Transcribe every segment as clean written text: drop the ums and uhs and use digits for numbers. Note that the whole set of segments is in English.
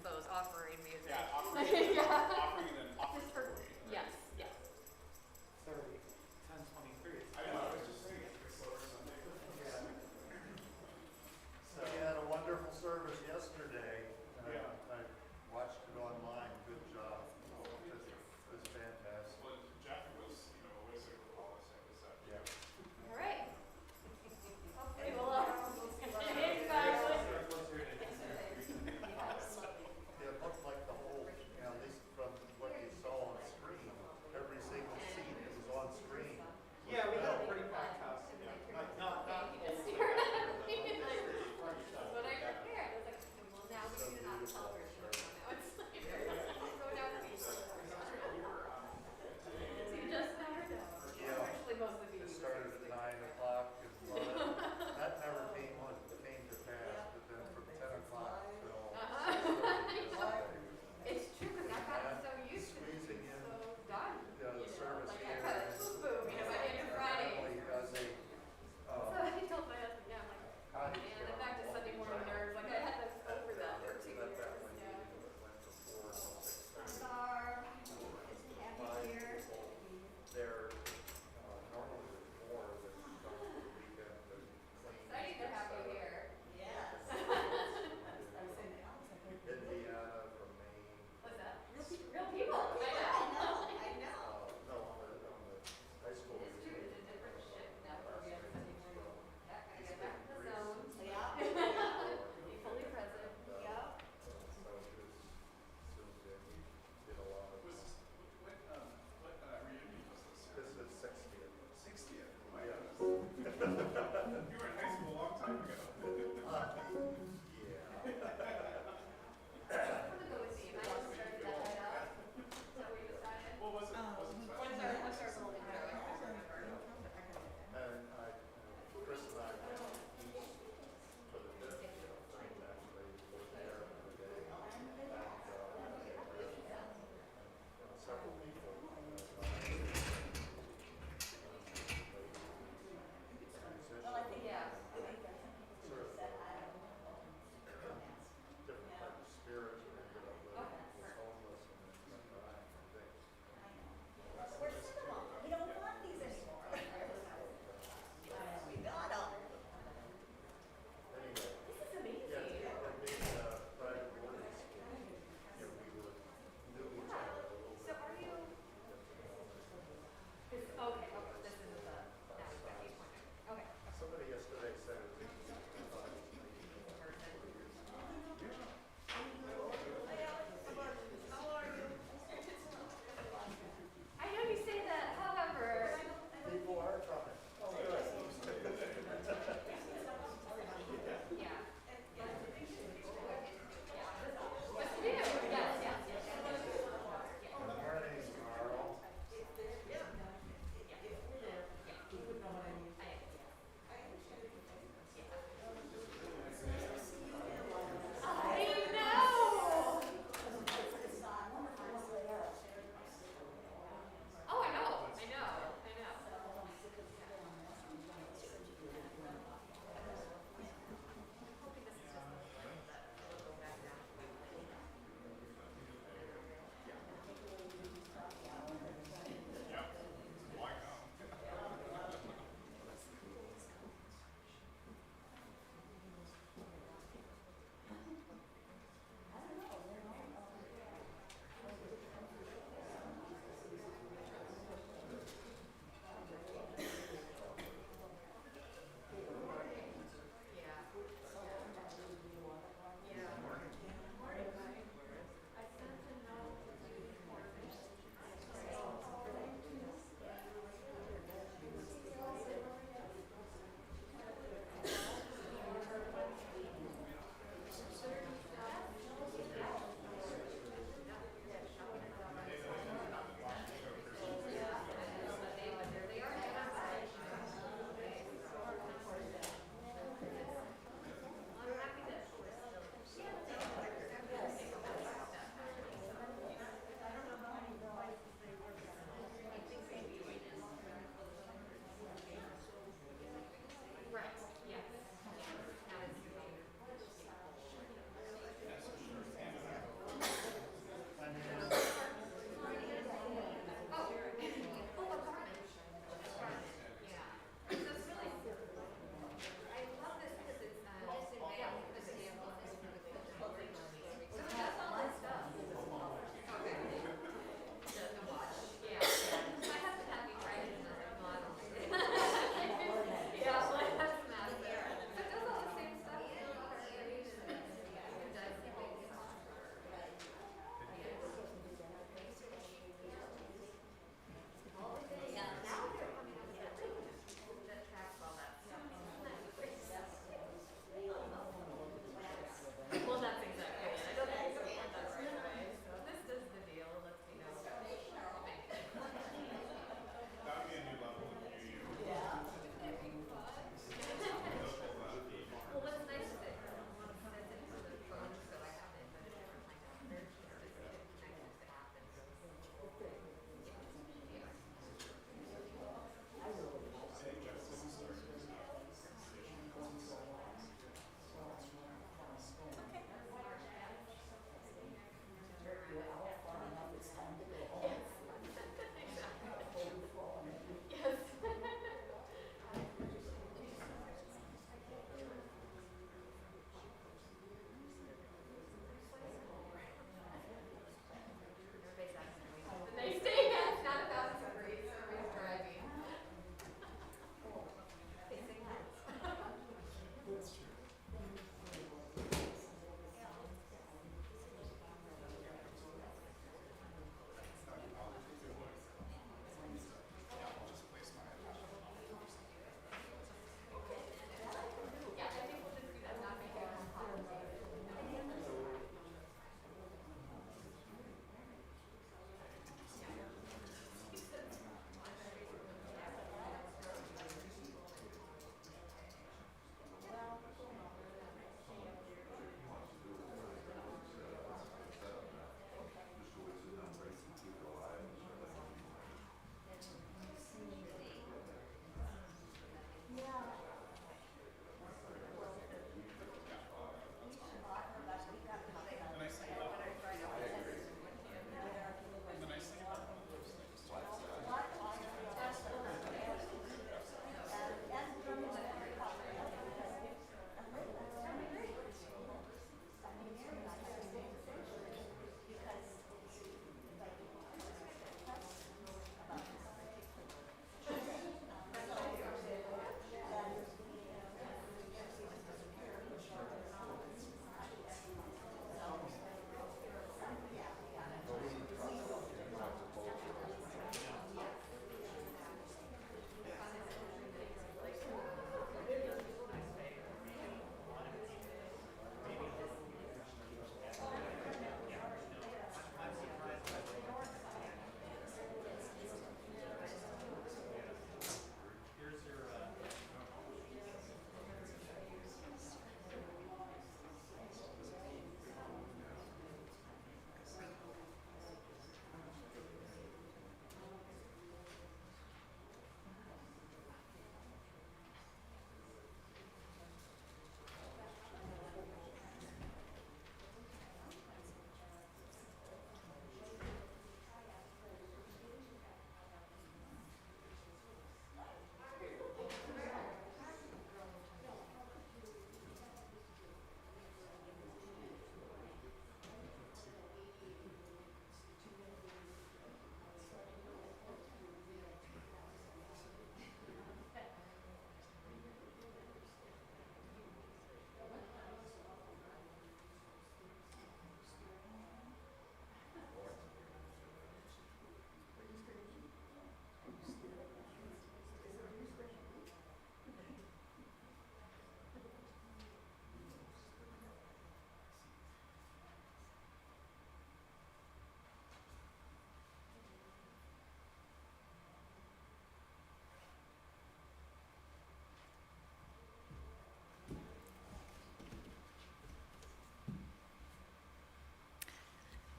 those offering music. Yeah, offering, Yeah. offering and then offering. Just for, yes, yes. 30, 10:23. I know, I was just saying it's a slower Sunday. Yeah. So we had a wonderful service yesterday. Yeah. I watched it online. Good job. It was fantastic. Well, Jeff was, you know, always there with all this and this stuff. Yeah. All right. Okay, well, It looked like the whole, at least from what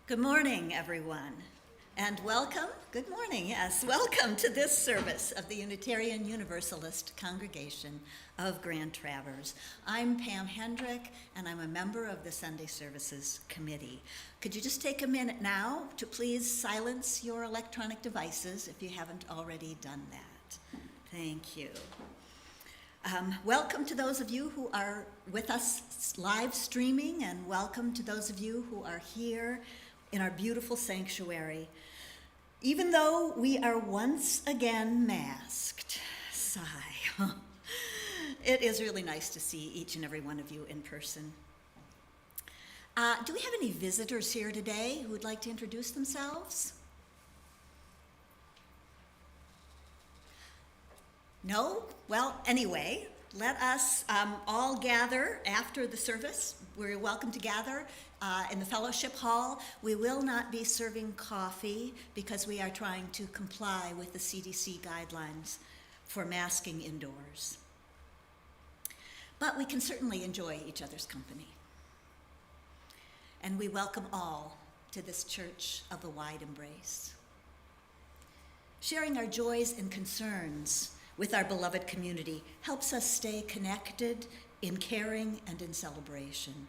Good morning, everyone, and welcome, good morning, yes, welcome to this service of the Unitarian Universalist Congregation of Grand Traverse. I'm Pam Hendrick, and I'm a member of the Sunday Services Committee. Could you just take a minute now to please silence your electronic devices if you haven't already done that? Thank you. Welcome to those of you who are with us live streaming, and welcome to those of you who are here in our beautiful sanctuary. Even though we are once again masked, sigh, it is really nice to see each and every one of you in person. Do we have any visitors here today who would like to introduce themselves? No? Well, anyway, let us all gather after the service. We're welcome to gather in the fellowship hall. We will not be serving coffee because we are trying to comply with the CDC guidelines for masking indoors. But we can certainly enjoy each other's company. And we welcome all to this church of the wide embrace. Sharing our joys and concerns with our beloved community helps us stay connected in caring and in celebration.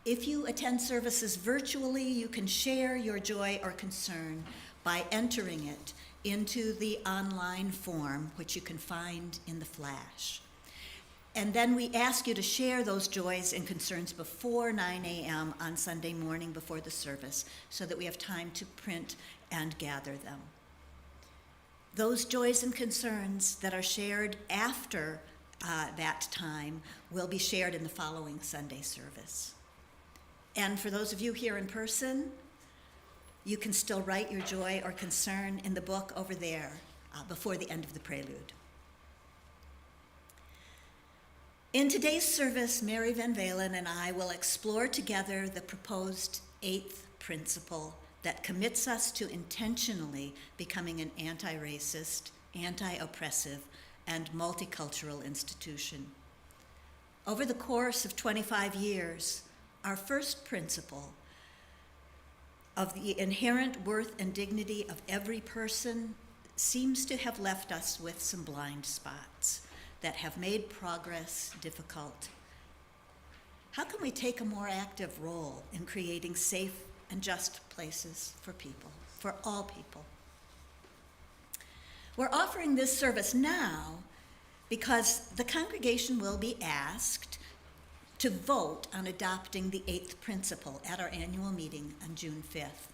If you attend services virtually, you can share your joy or concern by entering it into the online form, which you can find in the flash. And then we ask you to share those joys and concerns before 9 a.m. on Sunday morning before the service so that we have time to print and gather them. Those joys and concerns that are shared after that time will be shared in the following Sunday service. And for those of you here in person, you can still write your joy or concern in the book over there before the end of the prelude. In today's service, Mary Van Valen and I will explore together the proposed 8th principle that commits us to intentionally becoming an anti-racist, anti-oppressive, and multicultural institution. Over the course of 25 years, our first principle of the inherent worth and dignity of every person seems to have left us with some blind spots that have made progress difficult. How can we take a more active role in creating safe and just places for people, for all people? We're offering this service now because the congregation will be asked to vote on adopting the 8th principle at our annual meeting on June 5th.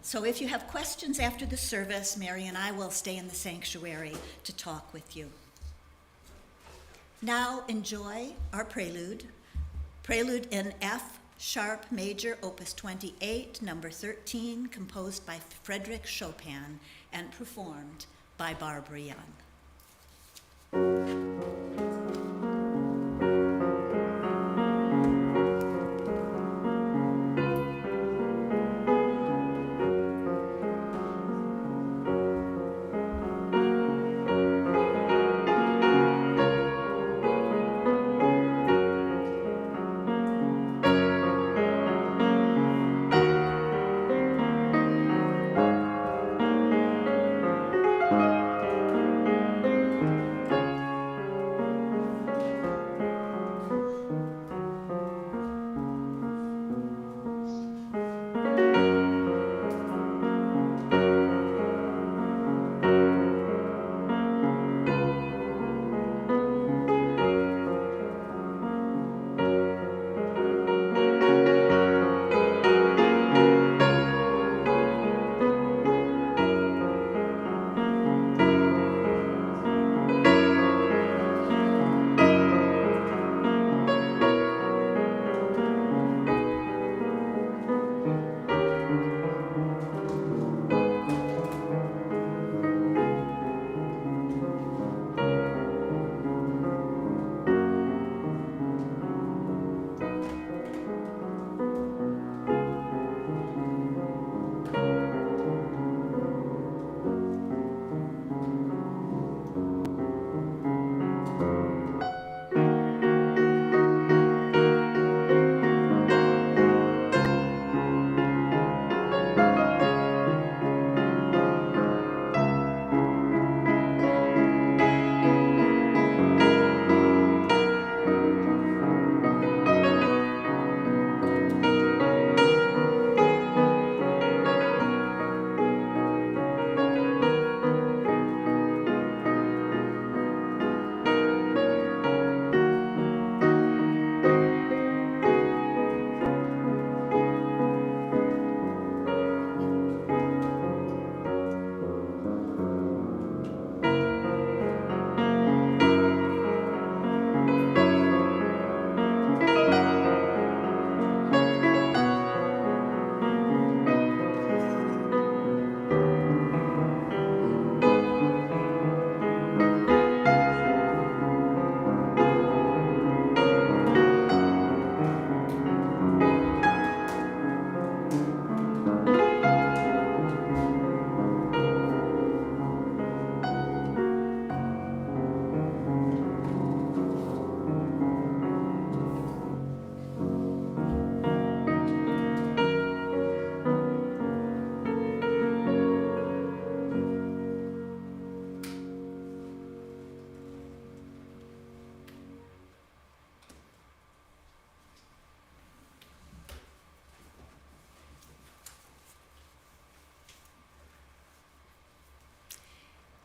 So if you have questions after the service, Mary and I will stay in the sanctuary to talk with you. Now enjoy our prelude in F sharp major, opus 28, number 13, composed by Frédéric Chopin and performed by Barbara Young.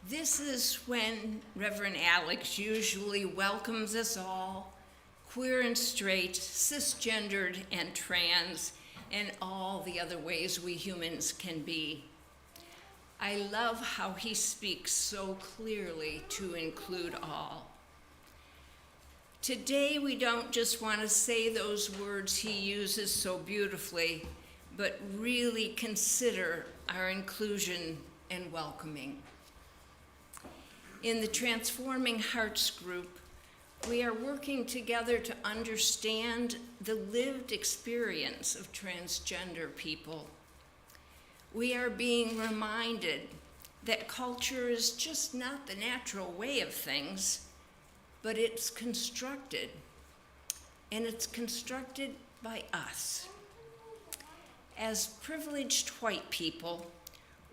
This is when Reverend Alex usually welcomes us all, queer and straight, cisgendered and trans, and all the other ways we humans can be. I love how he speaks so clearly to include all. Today, we don't just want to say those words he uses so beautifully, but really consider our inclusion and welcoming. In the Transforming Hearts group, we are working together to understand the lived experience of transgender people. We are being reminded that culture is just not the natural way of things, but it's constructed, and it's constructed by us. As privileged white people,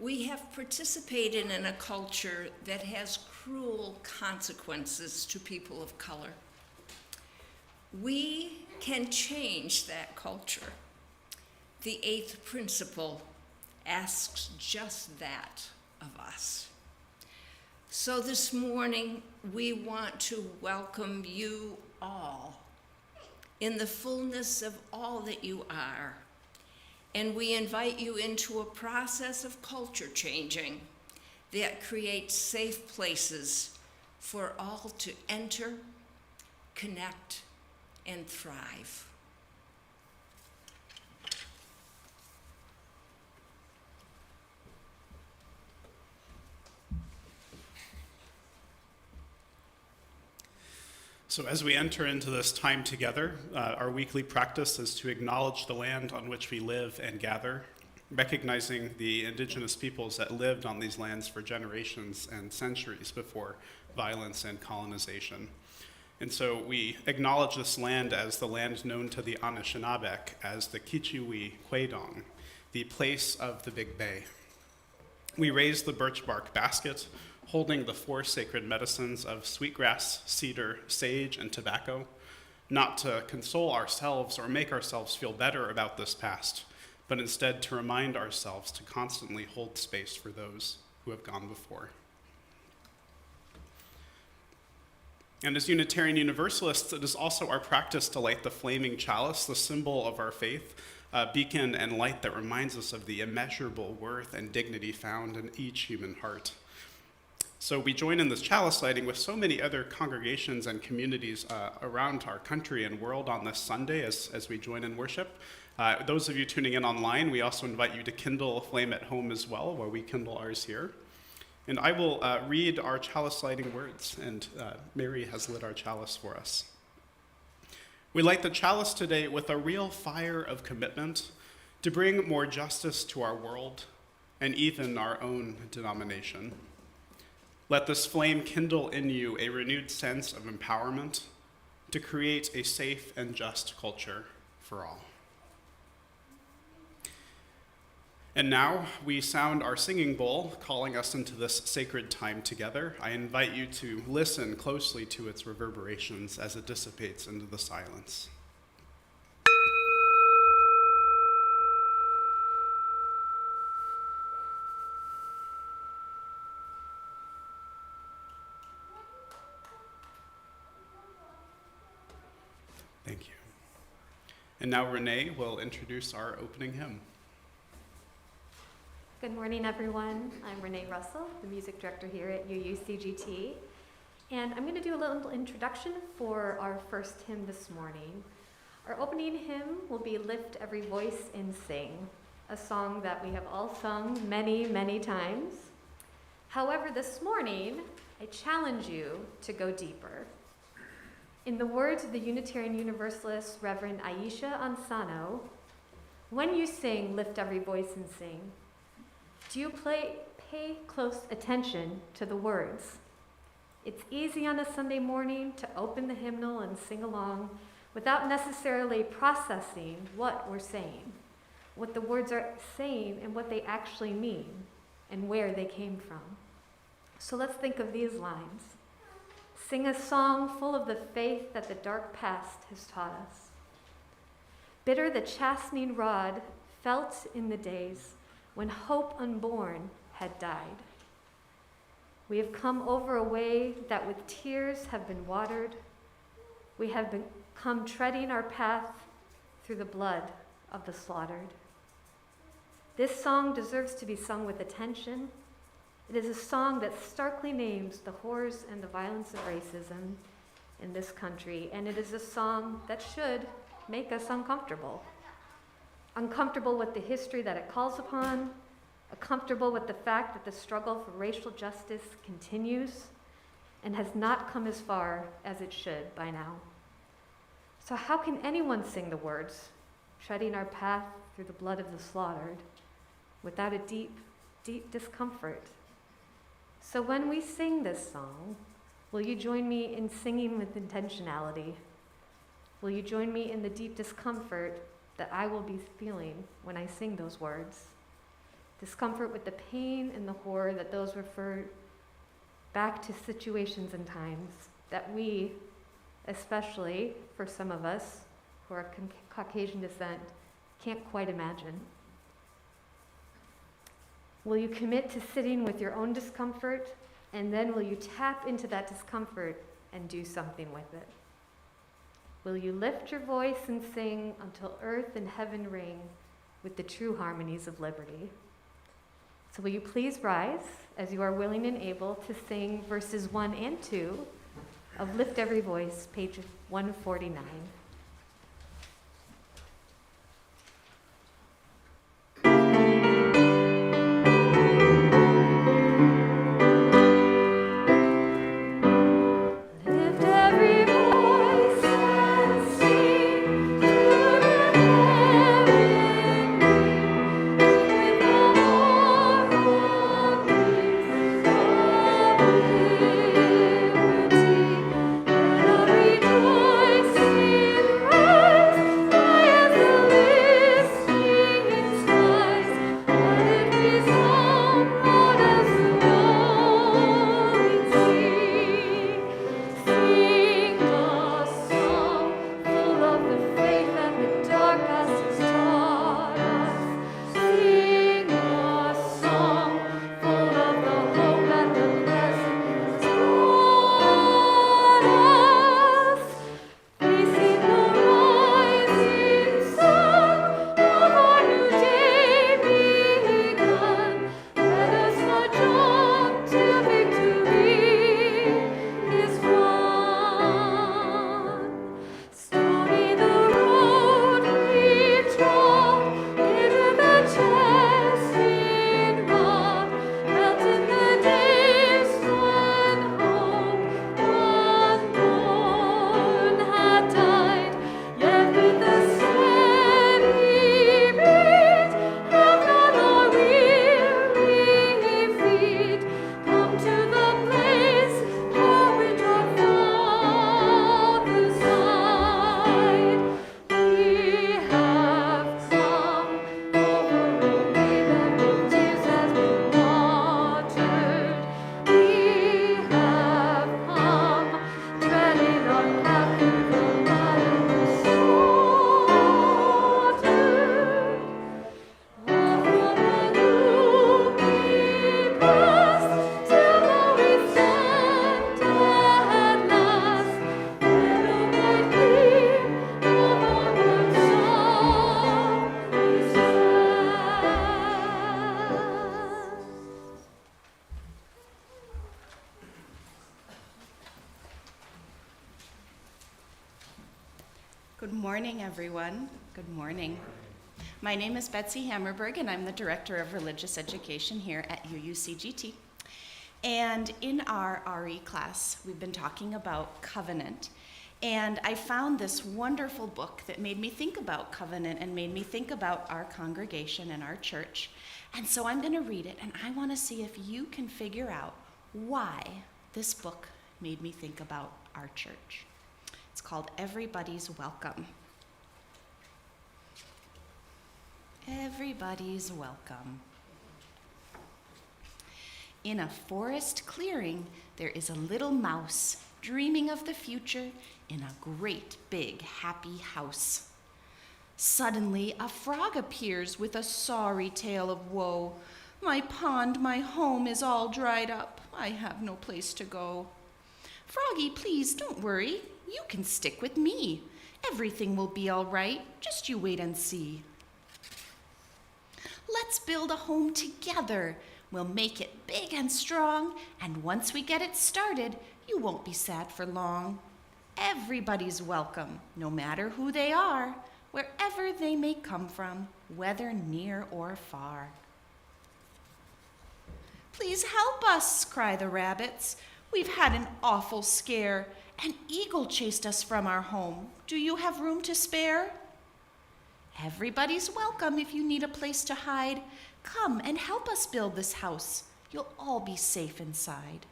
we have participated in a culture that has cruel consequences to people of color. We can change that culture. The eighth principle asks just that of us. So this morning, we want to welcome you all in the fullness of all that you are. And we invite you into a process of culture changing that creates safe places for all to enter, connect, and thrive. So as we enter into this time together, our weekly practice is to acknowledge the land on which we live and gather, recognizing the indigenous peoples that lived on these lands for generations and centuries before violence and colonization. And so we acknowledge this land as the land known to the Anishinaabe as the Kichiwi Kwedong, the place of the Big Bay. We raise the birch bark basket, holding the four sacred medicines of sweetgrass, cedar, sage, and tobacco, not to console ourselves or make ourselves feel better about this past, but instead to remind ourselves to constantly hold space for those who have gone before. And as Unitarian Universalists, it is also our practice to light the Flaming Chalice, the symbol of our faith, a beacon and light that reminds us of the immeasurable worth and dignity found in each human heart. So we join in this chalice lighting with so many other congregations and communities around our country and world on this Sunday as we join in worship. Those of you tuning in online, we also invite you to kindle a flame at home as well, where we kindle ours here. And I will read our chalice lighting words, and Mary has lit our chalice for us. We light the chalice today with a real fire of commitment to bring more justice to our world and even our own denomination. Let this flame kindle in you a renewed sense of empowerment to create a safe and just culture for all. And now we sound our singing bowl, calling us into this sacred time together. I invite you to listen closely to its reverberations as it dissipates into the silence. Thank you. And now Renee will introduce our opening hymn. Good morning, everyone. I'm Renee Russell, the music director here at UUCGT. And I'm going to do a little introduction for our first hymn this morning. Our opening hymn will be Lift Every Voice and Sing, a song that we have all sung many, many times. However, this morning, I challenge you to go deeper. In the words of the Unitarian Universalist Reverend Aisha Ansano, when you sing, lift every voice and sing, do you pay close attention to the words? It's easy on a Sunday morning to open the hymnal and sing along without necessarily processing what we're saying, what the words are saying and what they actually mean, and where they came from. So let's think of these lines. Sing a song full of the faith that the dark past has taught us. Bitter the chastening rod felt in the days when hope unborn had died. We have come over a way that with tears have been watered. We have come treading our path through the blood of the slaughtered. This song deserves to be sung with attention. It is a song that starkly names the horrors and the violence of racism in this country, and it is a song that should make us uncomfortable. Uncomfortable with the history that it calls upon, uncomfortable with the fact that the struggle for racial justice continues and has not come as far as it should by now. So how can anyone sing the words, treading our path through the blood of the slaughtered, without a deep, deep discomfort? So when we sing this song, will you join me in singing with intentionality? Will you join me in the deep discomfort that I will be feeling when I sing those words? Discomfort with the pain and the horror that those refer back to situations and times that we, especially for some of us who are Caucasian descent, can't quite imagine. Will you commit to sitting with your own discomfort, and then will you tap into that discomfort and do something with it? Will you lift your voice and sing until earth and heaven ring with the true harmonies of liberty? So will you please rise as you are willing and able to sing verses 1 and 2 of Lift Every Voice, page 149. Good morning, everyone. Good morning. My name is Betsy Hammerberg, and I'm the Director of Religious Education here at UUCGT. And in our RE class, we've been talking about covenant. And I found this wonderful book that made me think about covenant and made me think about our congregation and our church. And so I'm going to read it, and I want to see if you can figure out why this book made me think about our church. It's called Everybody's Welcome. Everybody's welcome. In a forest clearing, there is a little mouse dreaming of the future in a great big happy house. Suddenly, a frog appears with a sorry tale of woe. My pond, my home is all dried up. I have no place to go. Froggy, please don't worry. You can stick with me. Everything will be all right. Just you wait and see. Let's build a home together. We'll make it big and strong, and once we get it started, you won't be sad for long. Everybody's welcome, no matter who they are, wherever they may come from, whether near or far. Please help us, cry the rabbits. We've had an awful scare. An eagle chased us from our home. Do you have room to spare? Everybody's welcome if you need a place to hide. Come and help us build this house. You'll all be safe inside.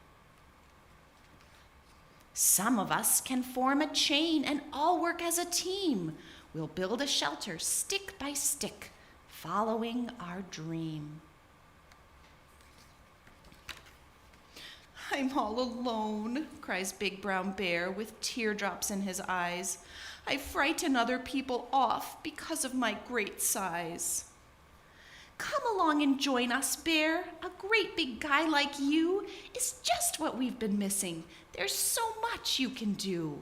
Some of us can form a chain and all work as a team. We'll build a shelter stick by stick, following our dream. I'm all alone, cries Big Brown Bear with teardrops in his eyes. I frighten other people off because of my great size. Come along and join us, Bear. A great big guy like you is just what we've been missing. There's so much you can do.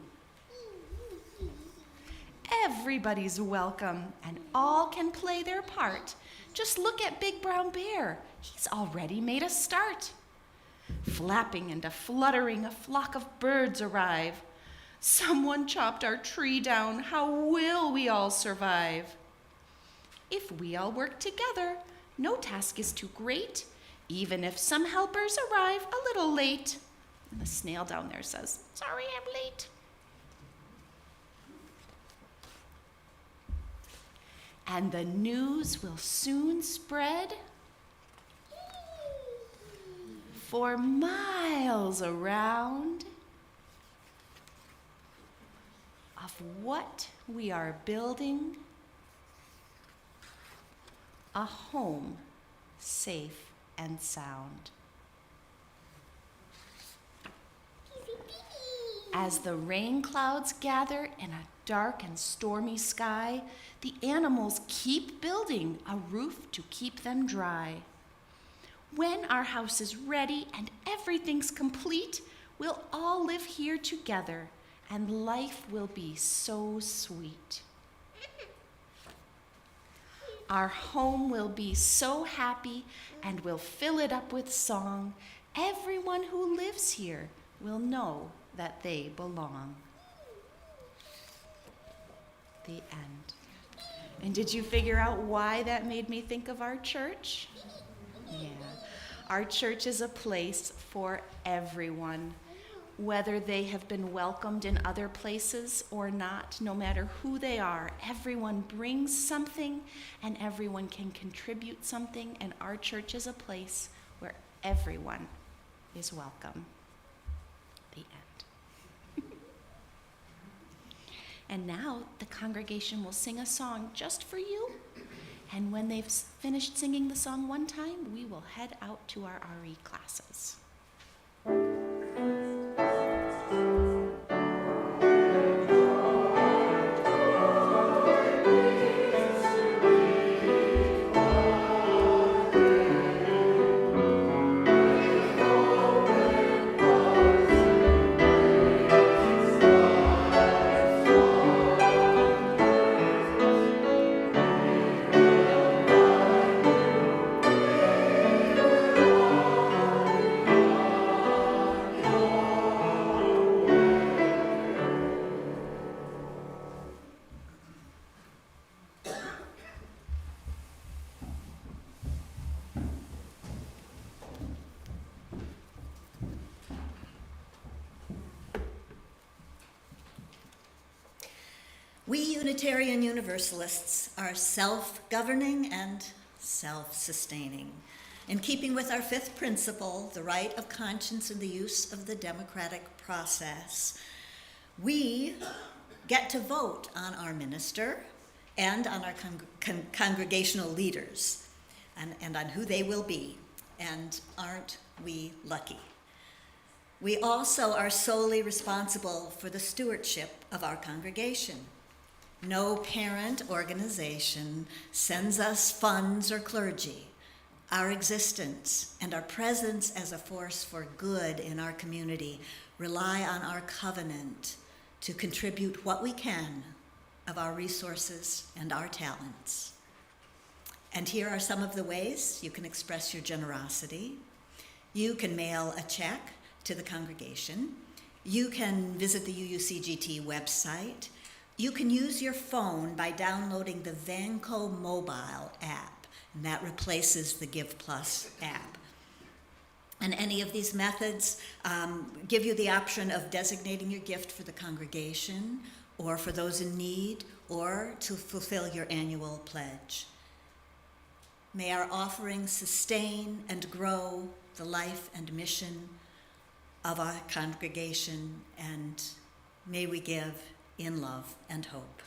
Everybody's welcome, and all can play their part. Just look at Big Brown Bear. He's already made a start. Flapping and a-fluttering, a flock of birds arrive. Someone chopped our tree down. How will we all survive? If we all work together, no task is too great, even if some helpers arrive a little late. And the snail down there says, sorry I'm late. And the news will soon spread for miles around of what we are building, a home safe and sound. As the rain clouds gather in a dark and stormy sky, the animals keep building a roof to keep them dry. When our house is ready and everything's complete, we'll all live here together, and life will be so sweet. Our home will be so happy, and we'll fill it up with song. Everyone who lives here will know that they belong. The end. And did you figure out why that made me think of our church? Yeah. Our church is a place for everyone, whether they have been welcomed in other places or not, no matter who they are. Everyone brings something and everyone can contribute something, and our church is a place where everyone is welcome. The end. And now the congregation will sing a song just for you. And when they've finished singing the song one time, we will head out to our RE classes. We Unitarian Universalists are self-governing and self-sustaining. In keeping with our fifth principle, the right of conscience and the use of the democratic process, we get to vote on our minister and on our congregational leaders and on who they will be. And aren't we lucky? We also are solely responsible for the stewardship of our congregation. No parent organization sends us funds or clergy. Our existence and our presence as a force for good in our community rely on our covenant to contribute what we can of our resources and our talents. And here are some of the ways you can express your generosity. You can mail a check to the congregation. You can visit the UUCGT website. You can use your phone by downloading the Vanco mobile app, and that replaces the Give Plus app. And any of these methods give you the option of designating your gift for the congregation, or for those in need, or to fulfill your annual pledge. May our offerings sustain and grow the life and mission of our congregation, and may we give in love and hope.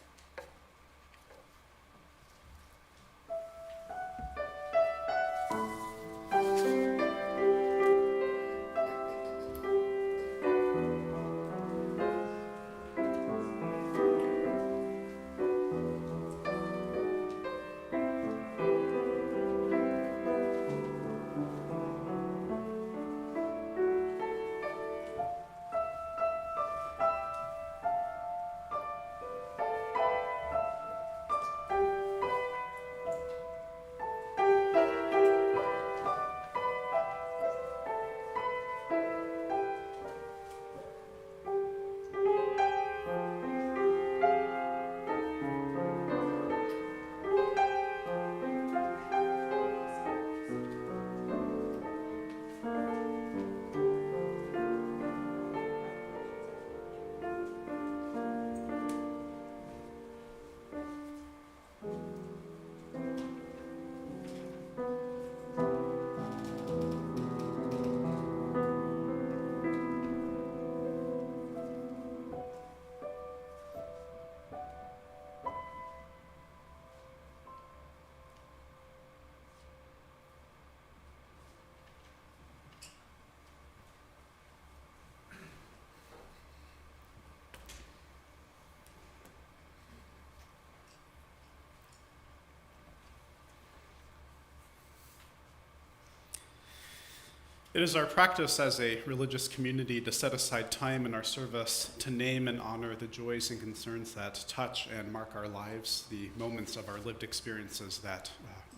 It is our practice as a religious community to set aside time in our service to name and honor the joys and concerns that touch and mark our lives, the moments of our lived experiences that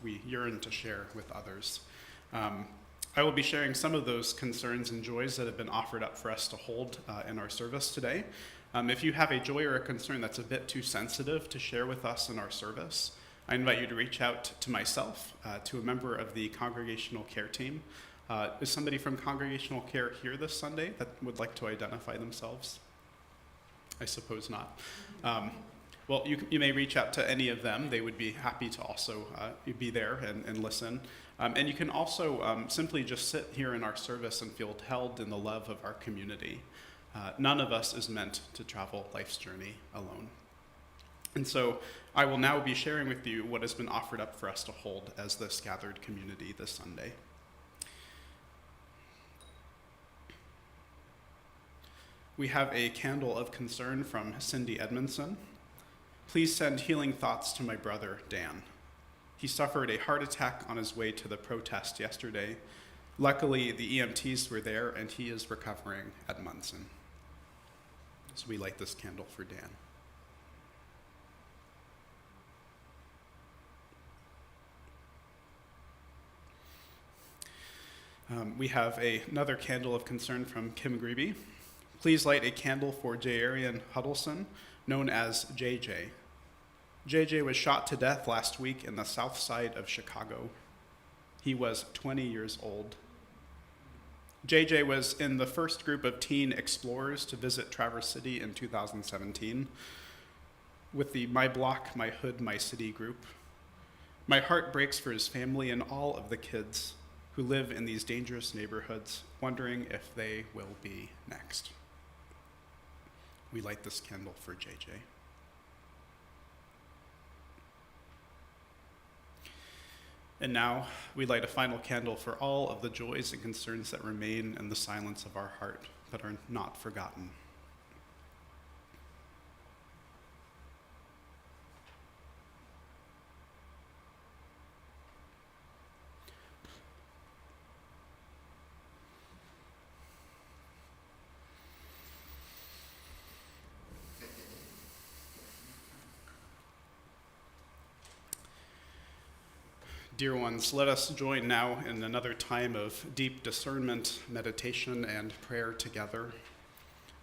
we yearn to share with others. I will be sharing some of those concerns and joys that have been offered up for us to hold in our service today. If you have a joy or a concern that's a bit too sensitive to share with us in our service, I invite you to reach out to myself, to a member of the congregational care team. Is somebody from congregational care here this Sunday that would like to identify themselves? I suppose not. Well, you may reach out to any of them. They would be happy to also be there and listen. And you can also simply just sit here in our service and feel held in the love of our community. None of us is meant to travel life's journey alone. And so I will now be sharing with you what has been offered up for us to hold as this gathered community this Sunday. We have a candle of concern from Cindy Edmondson. Please send healing thoughts to my brother, Dan. He suffered a heart attack on his way to the protest yesterday. Luckily, the EMTs were there and he is recovering at Munson. So we light this candle for Dan. We have another candle of concern from Kim Grebe. Please light a candle for Jayarian Huddleston, known as JJ. JJ was shot to death last week in the south side of Chicago. He was 20 years old. JJ was in the first group of teen explorers to visit Traverse City in 2017 with the My Block, My Hood, My City group. My heart breaks for his family and all of the kids who live in these dangerous neighborhoods, wondering if they will be next. We light this candle for JJ. And now we light a final candle for all of the joys and concerns that remain in the silence of our heart, but are not forgotten. Dear ones, let us join now in another time of deep discernment, meditation, and prayer together,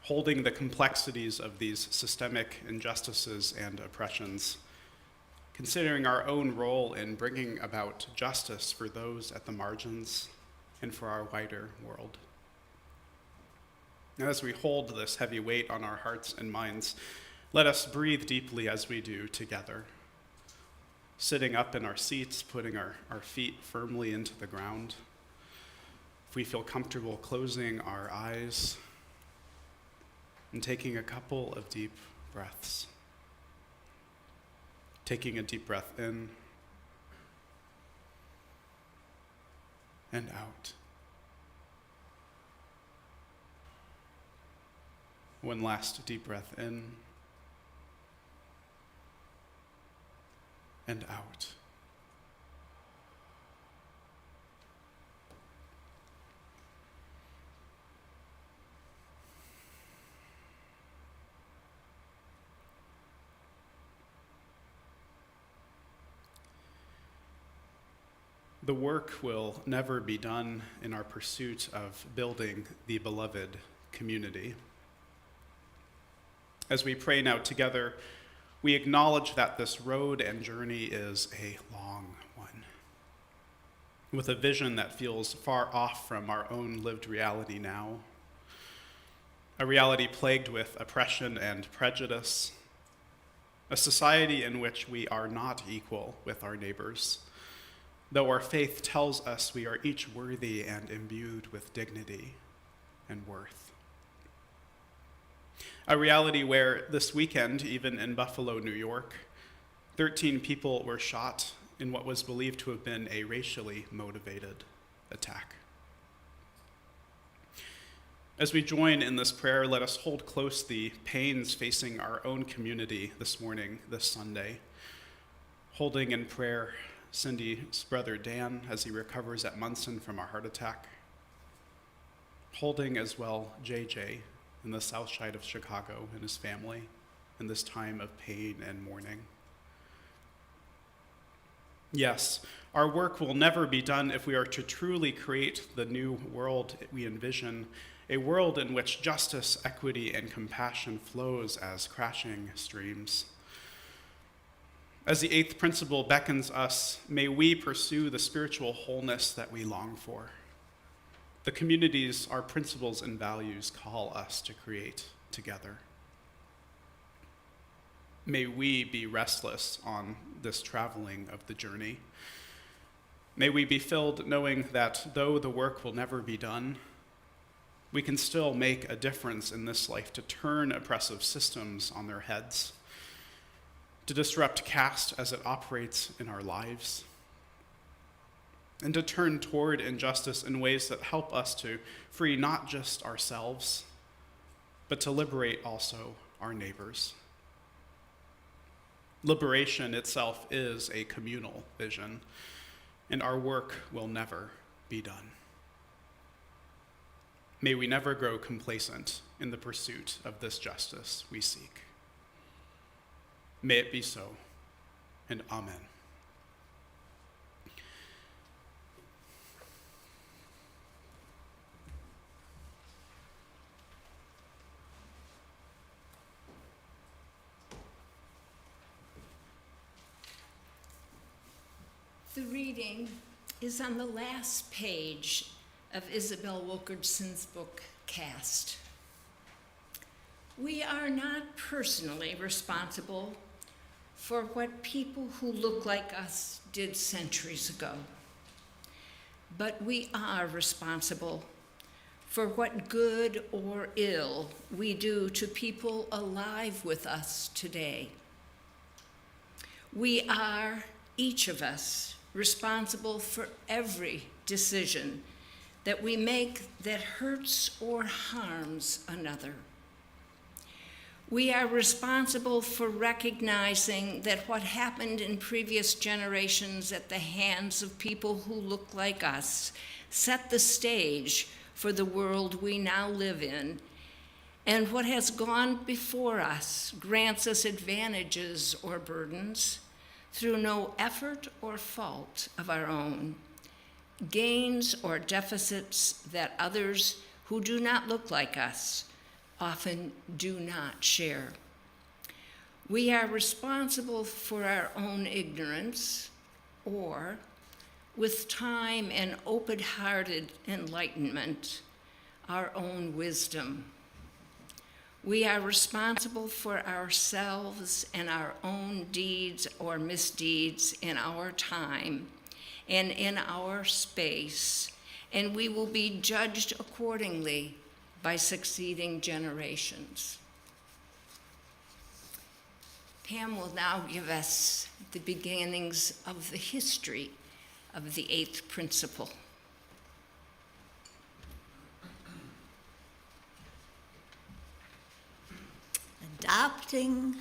holding the complexities of these systemic injustices and oppressions, considering our own role in bringing about justice for those at the margins and for our wider world. And as we hold this heavy weight on our hearts and minds, let us breathe deeply as we do together, sitting up in our seats, putting our feet firmly into the ground. If we feel comfortable, closing our eyes and taking a couple of deep breaths. Taking a deep breath in and out. One last deep breath in and out. The work will never be done in our pursuit of building the beloved community. As we pray now together, we acknowledge that this road and journey is a long one, with a vision that feels far off from our own lived reality now, a reality plagued with oppression and prejudice, a society in which we are not equal with our neighbors, though our faith tells us we are each worthy and imbued with dignity and worth. A reality where this weekend, even in Buffalo, New York, 13 people were shot in what was believed to have been a racially motivated attack. As we join in this prayer, let us hold close the pains facing our own community this morning, this Sunday, holding in prayer Cindy's brother Dan as he recovers at Munson from a heart attack, holding as well JJ in the south side of Chicago and his family in this time of pain and mourning. Yes, our work will never be done if we are to truly create the new world we envision, a world in which justice, equity, and compassion flows as crashing streams. As the eighth principle beckons us, may we pursue the spiritual wholeness that we long for. The communities our principles and values call us to create together. May we be restless on this traveling of the journey. May we be filled knowing that though the work will never be done, we can still make a difference in this life to turn oppressive systems on their heads, to disrupt caste as it operates in our lives, and to turn toward injustice in ways that help us to free not just ourselves, but to liberate also our neighbors. Liberation itself is a communal vision, and our work will never be done. May we never grow complacent in the pursuit of this justice we seek. May it be so, and amen. The reading is on the last page of Isabel Wilkerson's book, Caste. We are not personally responsible for what people who look like us did centuries ago, but we are responsible for what good or ill we do to people alive with us today. We are, each of us, responsible for every decision that we make that hurts or harms another. We are responsible for recognizing that what happened in previous generations at the hands of people who look like us set the stage for the world we now live in, and what has gone before us grants us advantages or burdens, through no effort or fault of our own, gains or deficits that others who do not look like us often do not share. We are responsible for our own ignorance, or, with time and open-hearted enlightenment, our own wisdom. We are responsible for ourselves and our own deeds or misdeeds in our time and in our space, and we will be judged accordingly by succeeding generations. Pam will now give us the beginnings of the history of the eighth principle. Adopting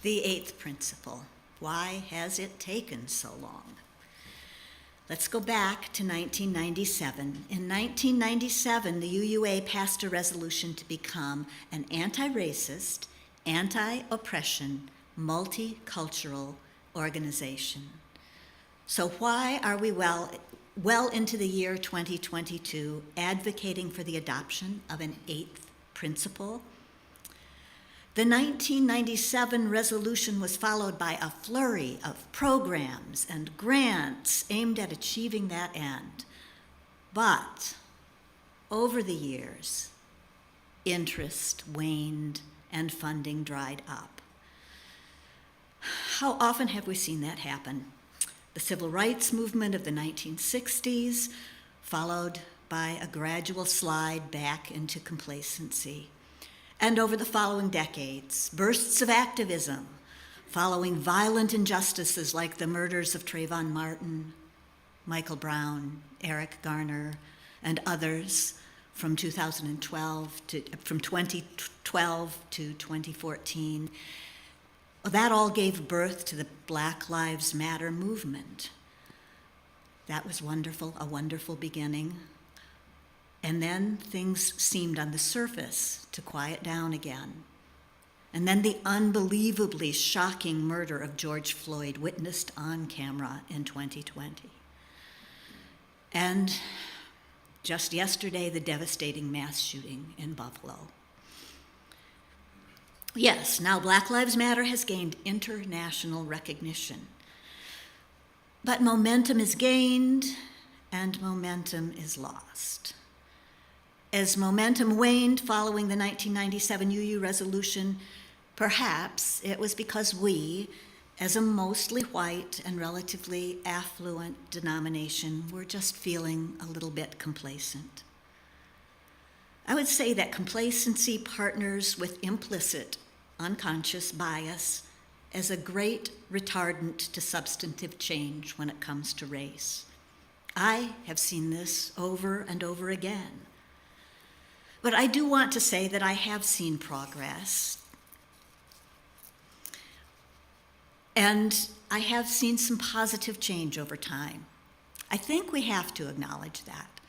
the eighth principle. Why has it taken so long? Let's go back to 1997. In 1997, the UUA passed a resolution to become an anti-racist, anti-oppression, multicultural organization. So why are we well into the year 2022 advocating for the adoption of an eighth principle? The 1997 resolution was followed by a flurry of programs and grants aimed at achieving that end. But over the years, interest waned and funding dried up. How often have we seen that happen? The civil rights movement of the 1960s, followed by a gradual slide back into complacency. And over the following decades, bursts of activism following violent injustices like the murders of Trayvon Martin, Michael Brown, Eric Garner, and others from 2012 to 2014. That all gave birth to the Black Lives Matter movement. That was wonderful, a wonderful beginning. And then things seemed on the surface to quiet down again. And then the unbelievably shocking murder of George Floyd, witnessed on camera in 2020. And just yesterday, the devastating mass shooting in Buffalo. Yes, now Black Lives Matter has gained international recognition. But momentum is gained and momentum is lost. As momentum waned following the 1997 UU resolution, perhaps it was because we, as a mostly white and relatively affluent denomination, were just feeling a little bit complacent. I would say that complacency partners with implicit, unconscious bias as a great retardant to substantive change when it comes to race. I have seen this over and over again. But I do want to say that I have seen progress. And I have seen some positive change over time. I think we have to acknowledge that.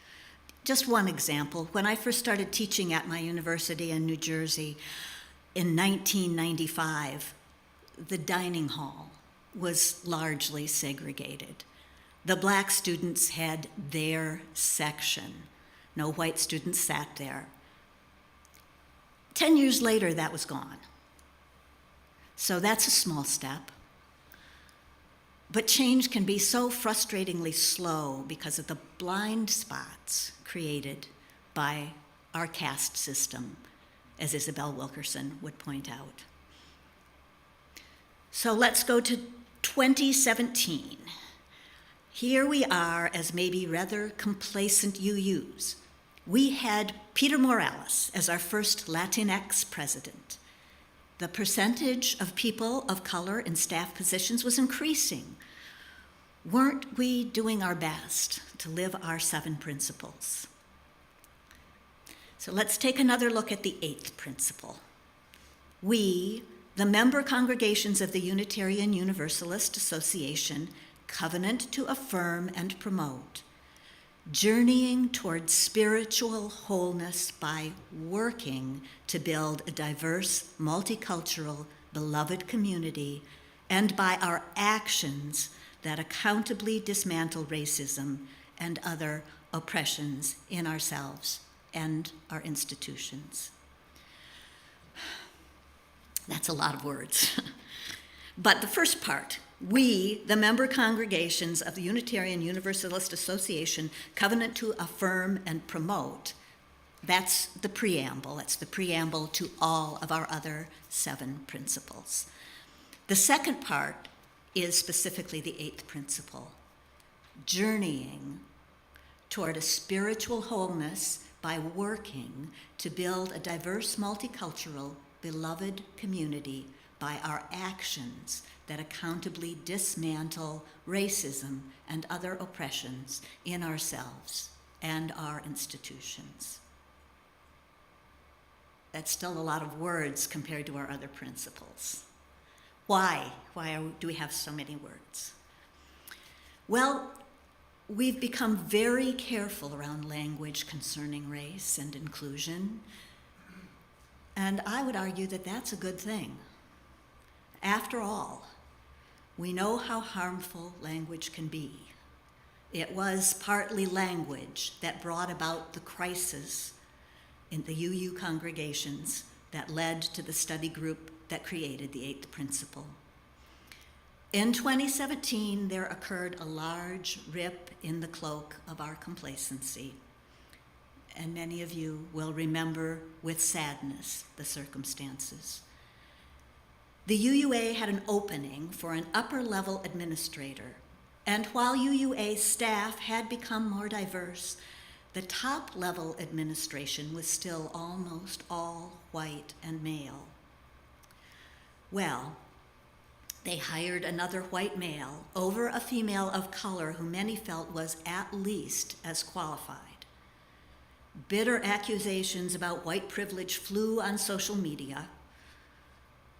Just one example, when I first started teaching at my university in New Jersey in 1995, the dining hall was largely segregated. The black students had their section. No white students sat there. 10 years later, that was gone. So that's a small step. But change can be so frustratingly slow because of the blind spots created by our caste system, as Isabel Wilkerson would point out. So let's go to 2017. Here we are as maybe rather complacent UUs. We had Peter Morales as our first Latinx president. The percentage of people of color in staff positions was increasing. Weren't we doing our best to live our 7 principles? So let's take another look at the 8th principle. We, the member congregations of the Unitarian Universalist Association, covenant to affirm and promote, journeying towards spiritual wholeness by working to build a diverse, multicultural, beloved community and by our actions that accountably dismantle racism and other oppressions in ourselves and our institutions. That's a lot of words. But the first part, we, the member congregations of the Unitarian Universalist Association, covenant to affirm and promote. That's the preamble. That's the preamble to all of our other 7 principles. The second part is specifically the 8th principle, journeying toward a spiritual wholeness by working to build a diverse, multicultural, beloved community by our actions that accountably dismantle racism and other oppressions in ourselves and our institutions. That's still a lot of words compared to our other principles. Why? Do we have so many words? Well, we've become very careful around language concerning race and inclusion, and I would argue that that's a good thing. After all, we know how harmful language can be. It was partly language that brought about the crisis in the UU congregations that led to the study group that created the 8th principle. In 2017, there occurred a large rip in the cloak of our complacency, and many of you will remember with sadness the circumstances. The UUA had an opening for an upper-level administrator, and while UUA staff had become more diverse, the top-level administration was still almost all white and male. Well, they hired another white male over a female of color who many felt was at least as qualified. Bitter accusations about white privilege flew on social media,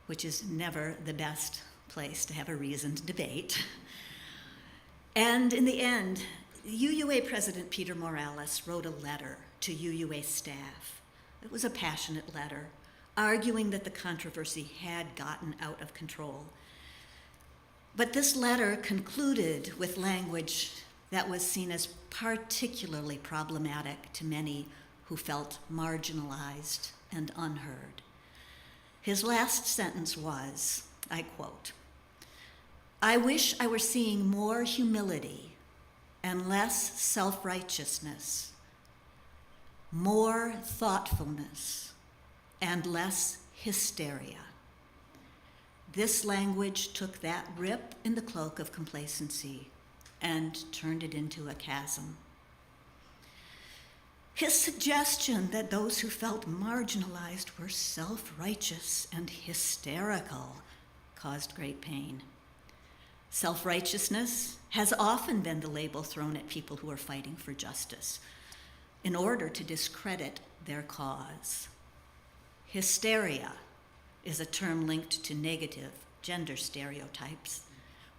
which is never the best place to have a reasoned debate. And in the end, UUA President Peter Morales wrote a letter to UUA staff. It was a passionate letter, arguing that the controversy had gotten out of control. But this letter concluded with language that was seen as particularly problematic to many who felt marginalized and unheard. His last sentence was, I quote, "I wish I were seeing more humility and less self-righteousness, more thoughtfulness and less hysteria." This language took that rip in the cloak of complacency and turned it into a chasm. His suggestion that those who felt marginalized were self-righteous and hysterical caused great pain. Self-righteousness has often been the label thrown at people who are fighting for justice in order to discredit their cause. Hysteria is a term linked to negative gender stereotypes.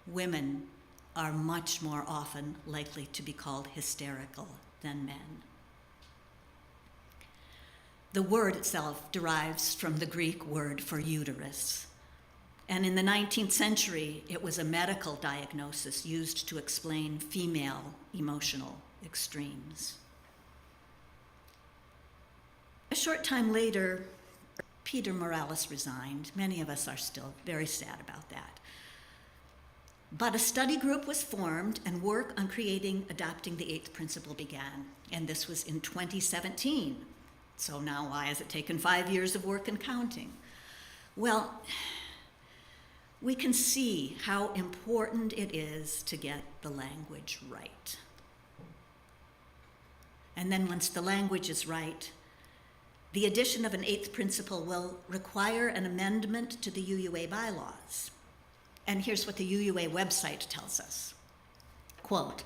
Women are much more often likely to be called hysterical than men. The word itself derives from the Greek word for uterus. And in the 19th century, it was a medical diagnosis used to explain female emotional extremes. A short time later, Peter Morales resigned. Many of us are still very sad about that. But a study group was formed and work on adopting the 8th principle began. And this was in 2017. So now why has it taken 5 years of work and counting? Well, we can see how important it is to get the language right. And then once the language is right, the addition of an 8th principle will require an amendment to the UUA Bylaws. And here's what the UUA website tells us. Quote,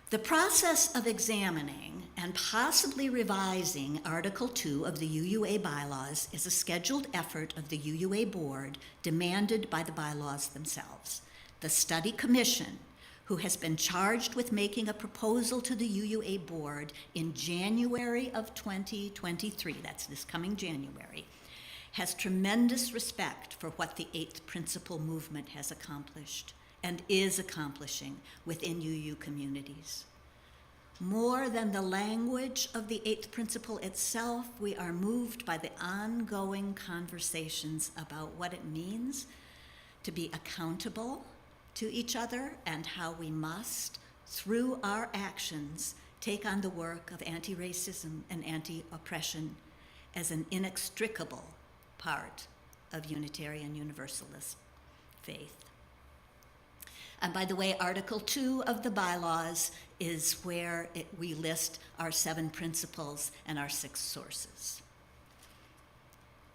"The process of examining and possibly revising Article 2 of the UUA Bylaws is a scheduled effort of the UUA Board demanded by the bylaws themselves. The Study Commission, who has been charged with making a proposal to the UUA Board in January of 2023, that's this coming January, has tremendous respect for what the Eighth Principle movement has accomplished and is accomplishing within UU communities. More than the language of the Eighth Principle itself, we are moved by the ongoing conversations about what it means to be accountable to each other and how we must, through our actions, take on the work of anti-racism and anti-oppression as an inextricable part of Unitarian Universalist faith. And by the way, Article 2 of the bylaws is where we list our 7 principles and our 6 sources.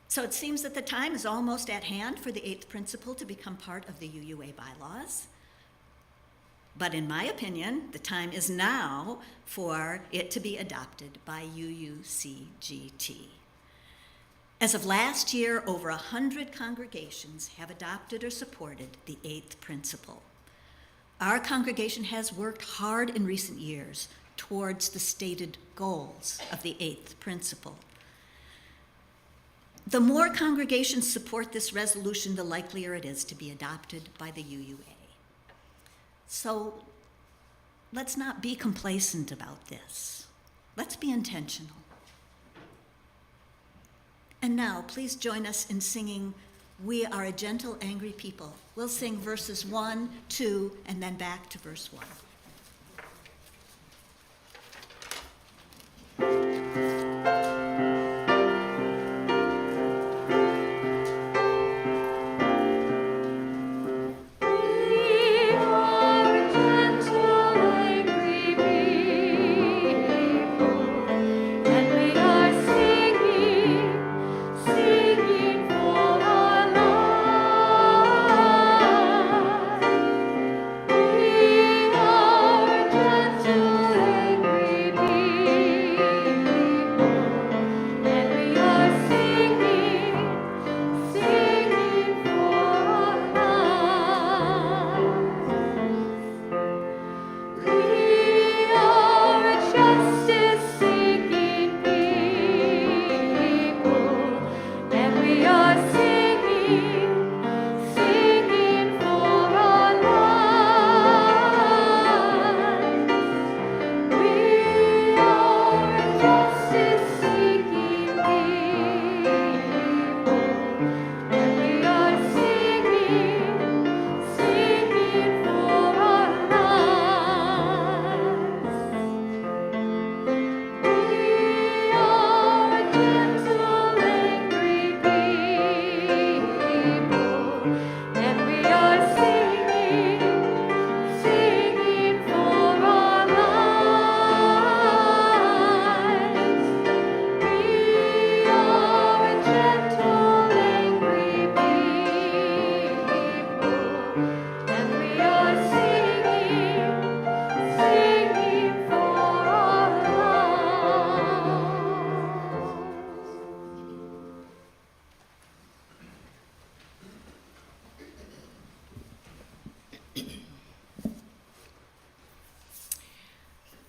So it seems that the time is almost at hand for the 8th principle to become part of the UUA bylaws. But in my opinion, the time is now for it to be adopted by UUCGT. As of last year, over 100 congregations have adopted or supported the 8th principle. Our congregation has worked hard in recent years towards the stated goals of the 8th principle. The more congregations support this resolution, the likelier it is to be adopted by the UUA. So let's not be complacent about this. Let's be intentional. And now, please join us in singing "We Are a Gentle, Angry People." We'll sing verses 1, 2, and then back to verse 1.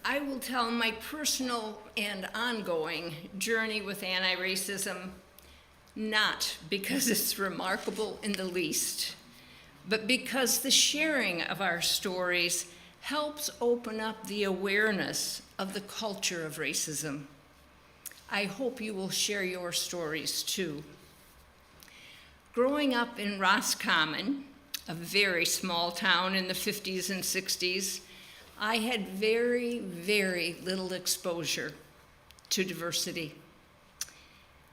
I will tell my personal and ongoing journey with anti-racism, not because it's remarkable in the least, but because the sharing of our stories helps open up the awareness of the culture of racism. I hope you will share your stories too. Growing up in Roscommon, a very small town in the 50s and 60s, I had very, very little exposure to diversity.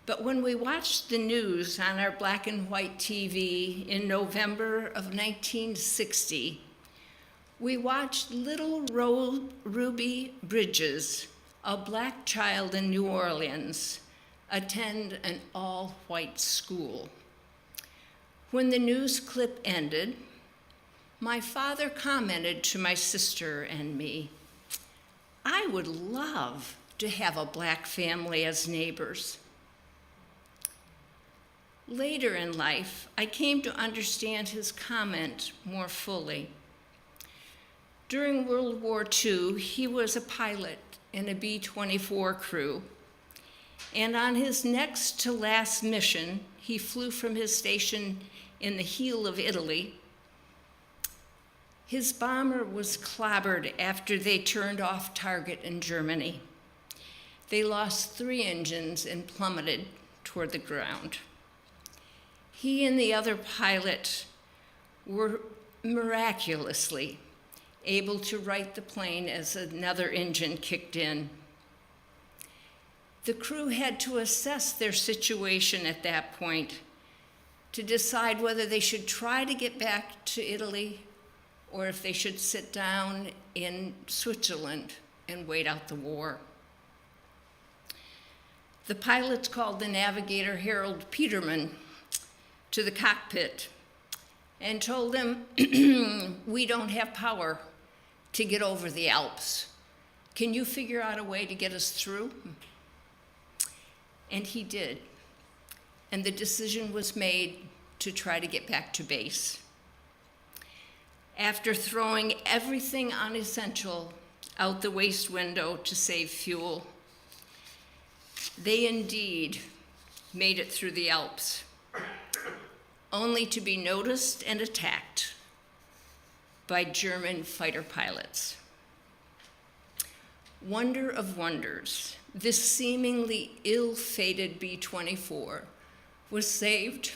But when we watched the news on our black and white TV in November of 1960, we watched little Ruby Bridges, a black child in New Orleans, attend an all-white school. When the news clip ended, my father commented to my sister and me, "I would love to have a black family as neighbors." Later in life, I came to understand his comment more fully. During World War II, he was a pilot in a B-24 crew, And on his next to last mission, he flew from his station in the heel of Italy. His bomber was clobbered after they turned off target in Germany. They lost 3 engines and plummeted toward the ground. He and the other pilot were miraculously able to right the plane as another engine kicked in. The crew had to assess their situation at that point to decide whether they should try to get back to Italy or if they should sit down in Switzerland and wait out the war. The pilots called the navigator, Harold Peterman, to the cockpit and told him, "We don't have power to get over the Alps. Can you figure out a way to get us through?" And he did. And the decision was made to try to get back to base. After throwing everything unessential out the waste window to save fuel, they indeed made it through the Alps, only to be noticed and attacked by German fighter pilots. Wonder of wonders, this seemingly ill-fated B-24 was saved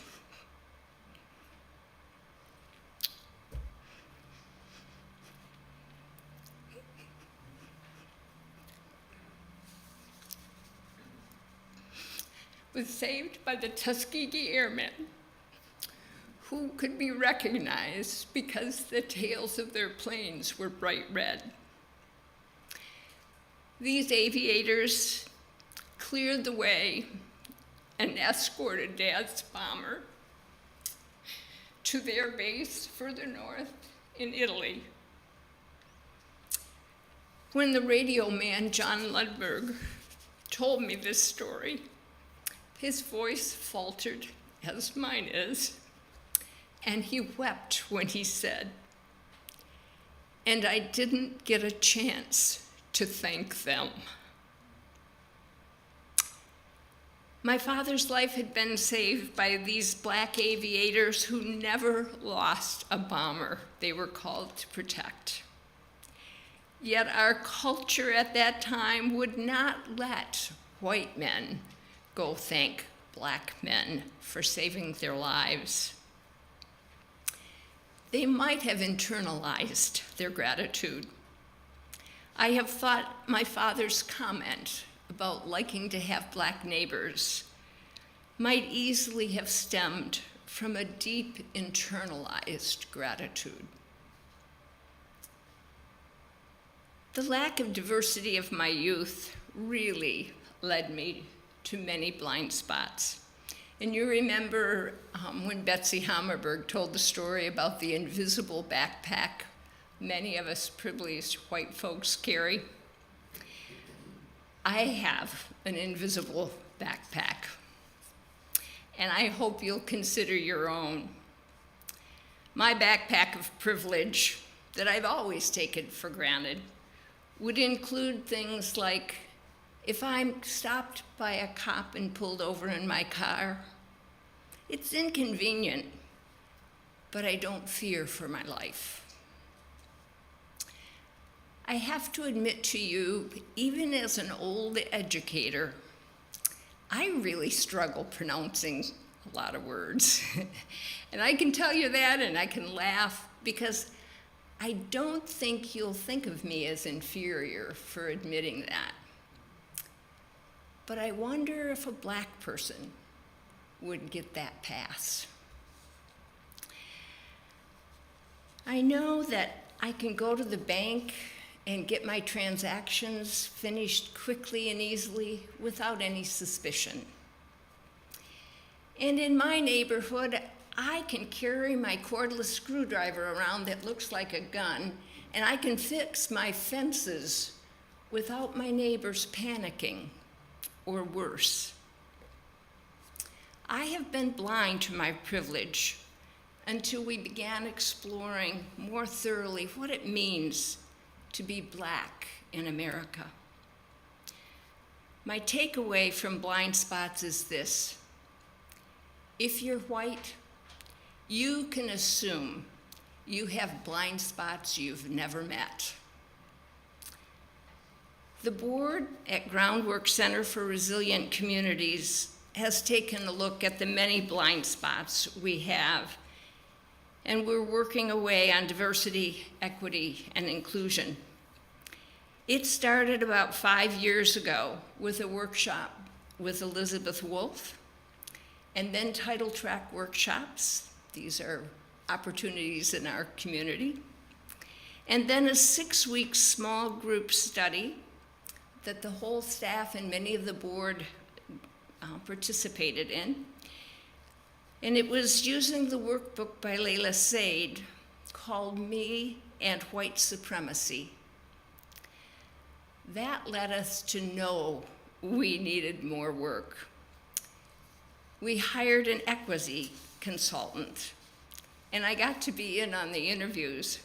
by the Tuskegee Airmen, who could be recognized because the tails of their planes were bright red. These aviators cleared the way and escorted Dad's bomber to their base further north in Italy. When the radio man, John Lundberg, told me this story, his voice faltered, as mine is, and he wept when he said, "And I didn't get a chance to thank them." My father's life had been saved by these black aviators who never lost a bomber they were called to protect. Yet our culture at that time would not let white men go thank black men for saving their lives. They might have internalized their gratitude. I have thought my father's comment about liking to have black neighbors might easily have stemmed from a deep internalized gratitude. The lack of diversity of my youth really led me to many blind spots. And you remember when Betsy Hammerberg told the story about the invisible backpack many of us privileged white folks carry? I have an invisible backpack, and I hope you'll consider your own. My backpack of privilege that I've always taken for granted would include things like, if I'm stopped by a cop and pulled over in my car, it's inconvenient, but I don't fear for my life. I have to admit to you, even as an old educator, I really struggle pronouncing a lot of words. And I can tell you that, and I can laugh, because I don't think you'll think of me as inferior for admitting that. But I wonder if a black person would get that pass. I know that I can go to the bank and get my transactions finished quickly and easily without any suspicion. And in my neighborhood, I can carry my cordless screwdriver around that looks like a gun, and I can fix my fences without my neighbors panicking, or worse. I have been blind to my privilege until we began exploring more thoroughly what it means to be black in America. My takeaway from blind spots is this: if you're white, you can assume you have blind spots you've never met. The board at Groundwork Center for Resilient Communities has taken a look at the many blind spots we have, and we're working away on diversity, equity, and inclusion. It started about 5 years ago with a workshop with Elizabeth Wolfe, and then title track workshops. These are opportunities in our community. And then a 6-week small group study that the whole staff and many of the board participated in. And it was using the workbook by Layla Said called Me and White Supremacy. That led us to know we needed more work. We hired an equity consultant, and I got to be in on the interviews.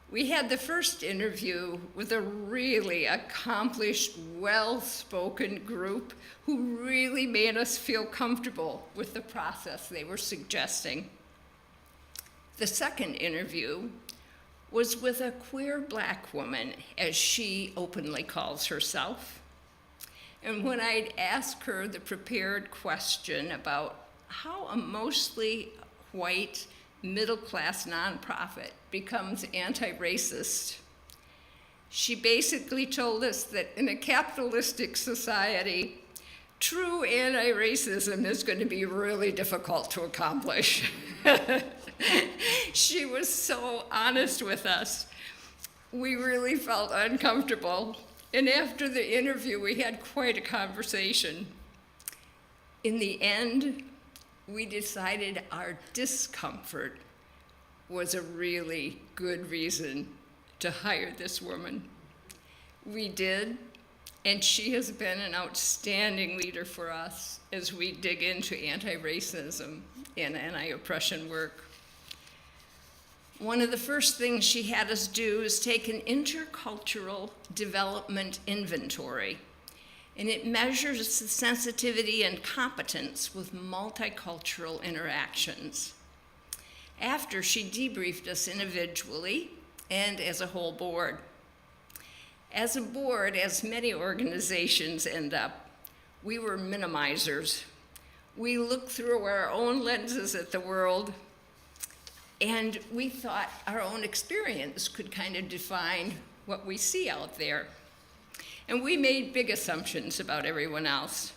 We had the first interview with a really accomplished, well-spoken group who really made us feel comfortable with the process they were suggesting. The second interview was with a queer Black woman, as she openly calls herself. And when I'd ask her the prepared question about how a mostly white, middle-class nonprofit becomes anti-racist, she basically told us that in a capitalistic society, true anti-racism is going to be really difficult to accomplish. She was so honest with us. We really felt uncomfortable. And after the interview, we had quite a conversation. In the end, we decided our discomfort was a really good reason to hire this woman. We did, and she has been an outstanding leader for us as we dig into anti-racism and anti-oppression work. One of the first things she had us do is take an intercultural development inventory, and it measures the sensitivity and competence with multicultural interactions. After, she debriefed us individually and as a whole board. As a board, as many organizations end up, we were minimizers. We looked through our own lenses at the world, and we thought our own experience could kind of define what we see out there. And we made big assumptions about everyone else.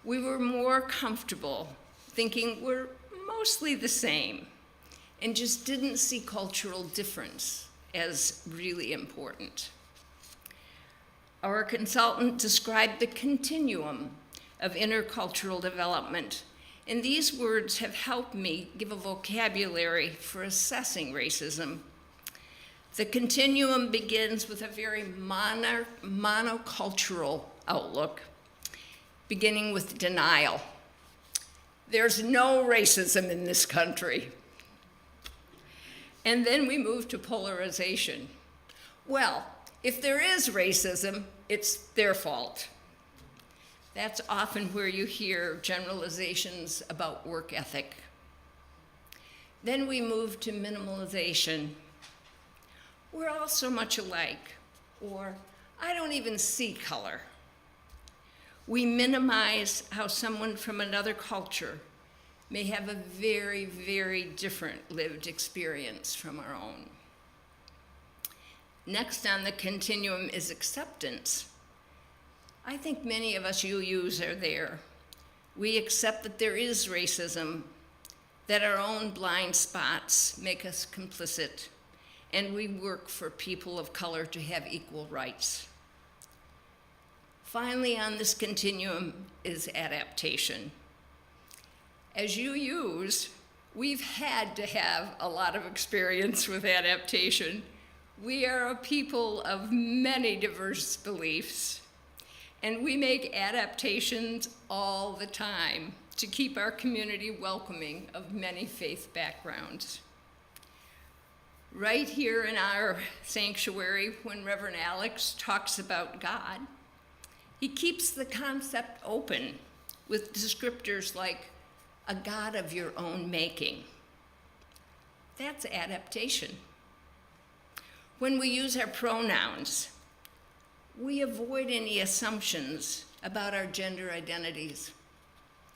We were more comfortable thinking we're mostly the same and just didn't see cultural difference as really important. Our consultant described the continuum of intercultural development, and these words have helped me give a vocabulary for assessing racism. The continuum begins with a very monocultural outlook, beginning with denial. There's no racism in this country. And then we move to polarization. Well, if there is racism, it's their fault. That's often where you hear generalizations about work ethic. Then we move to minimalization. We're all so much alike, or I don't even see color. We minimize how someone from another culture may have a very, very different lived experience from our own. Next on the continuum is acceptance. I think many of us UUs are there. We accept that there is racism, that our own blind spots make us complicit, and we work for people of color to have equal rights. Finally, on this continuum is adaptation. As UUs, we've had to have a lot of experience with adaptation. We are a people of many diverse beliefs, and we make adaptations all the time to keep our community welcoming of many faith backgrounds. Right here in our sanctuary, when Reverend Alex talks about God, He keeps the concept open with descriptors like a God of your own making. That's adaptation. When we use our pronouns, we avoid any assumptions about our gender identities.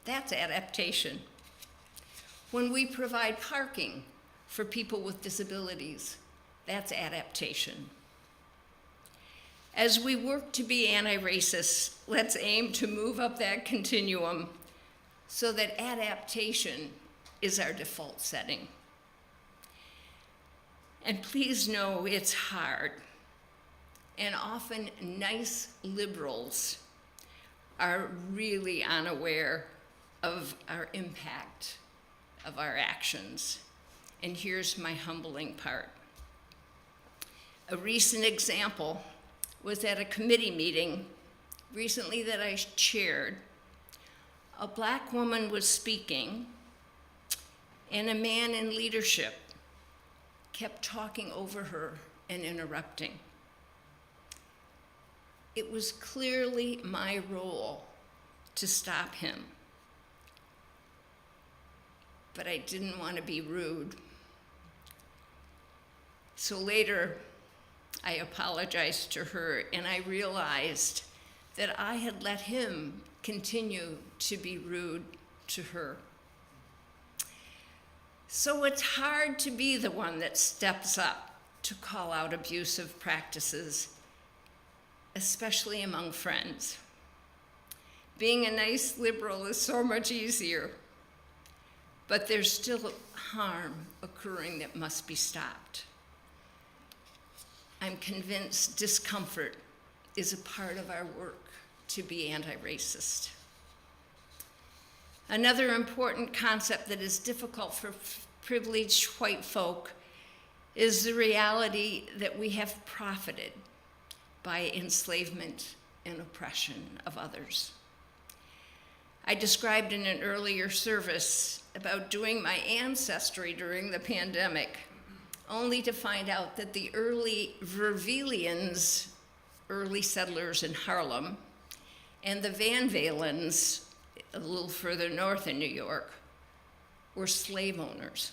That's adaptation. When we provide parking for people with disabilities, that's adaptation. As we work to be anti-racist, let's aim to move up that continuum so that adaptation is our default setting. And please know it's hard. And often nice liberals are really unaware of our impact of our actions. And here's my humbling part. A recent example was at a committee meeting recently that I chaired. A Black woman was speaking, and a man in leadership kept talking over her and interrupting. It was clearly my role to stop him, but I didn't want to be rude. So later, I apologized to her, and I realized that I had let him continue to be rude to her. So it's hard to be the one that steps up to call out abusive practices, especially among friends. Being a nice liberal is so much easier, but there's still harm occurring that must be stopped. I'm convinced discomfort is a part of our work to be anti-racist. Another important concept that is difficult for privileged white folk is the reality that we have profited by enslavement and oppression of others. I described in an earlier service about doing my ancestry during the pandemic, only to find out that the early Vervelians, early settlers in Harlem, and the Van Valens, a little further north in New York, were slave owners.